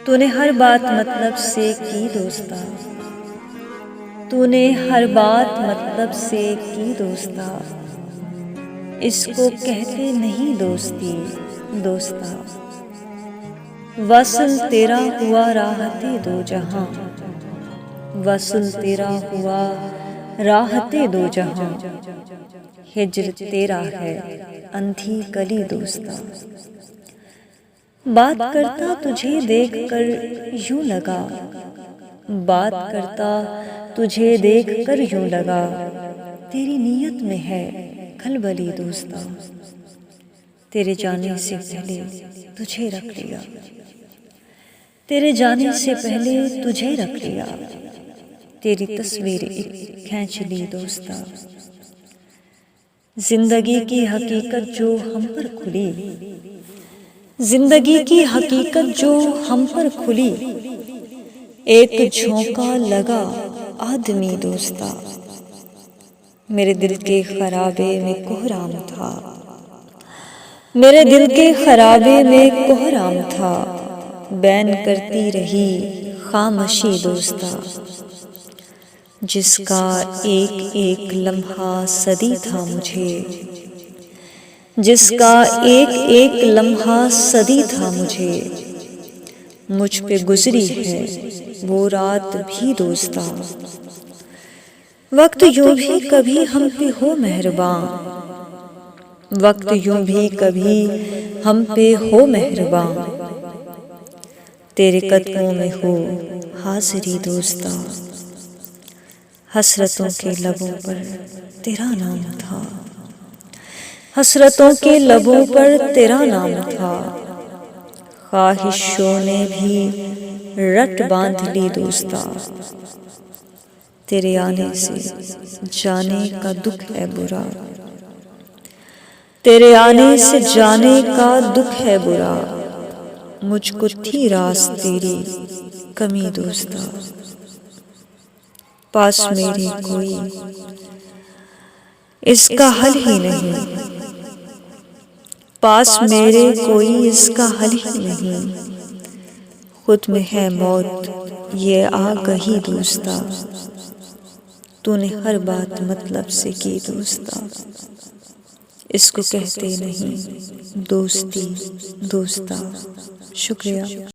तूने हर बात मतलब से की दोस्ता, तूने हर बात मतलब से की दोस्ता। इसको कहते नहीं दोस्ती दोस्ता। वसल तेरा हुआ राहते दो जहां, वसल तेरा हुआ राहते दो जहां। हिज्र तेरा है अंधी कली दोस्ता। बात करता तुझे देखकर यूं लगा, बात करता तुझे देखकर यूं लगा, तेरी नीयत में है खलबली दोस्ता। तेरे जाने से पहले तुझे रख लिया, तेरे जाने से पहले तुझे रख लिया, तेरी तस्वीर एक खींच ली दोस्ता। जिंदगी की हकीकत जो हम पर खुली, जिंदगी की हकीकत जो हम पर खुली, एक झोंका लगा आदमी दोस्ता। मेरे दिल के खराबे में कोहराम था, मेरे दिल के खराबे में कोहराम था, बैन करती रही खामोशी दोस्ता। जिसका एक एक लम्हा सदी था मुझे, जिसका एक एक लम्हा सदी था मुझे, मुझ पे गुजरी है वो रात भी दोस्ता। वक्त यूं भी कभी हम पे हो मेहरबान, वक्त यूं भी कभी हम पे हो मेहरबान, तेरे कदमों में हो हाजिरी दोस्ता। हसरतों के लबों पर तेरा नाम था, हसरतों के लबों पर तेरा नाम था, ख्वाहिशों ने भी रट बांध ली दोस्ता। तेरे आने से जाने का दुख है बुरा, तेरे आने से जाने का दुख है बुरा, मुझको थी रास तेरी कमी दोस्ता। पास मेरे कोई इसका हल ही नहीं, पास मेरे कोई इसका हल ही नहीं, खुद में है मौत ये आगही दोस्ता। तूने हर बात मतलब से की दोस्ता, इसको कहते नहीं दोस्ती दोस्ता। शुक्रिया।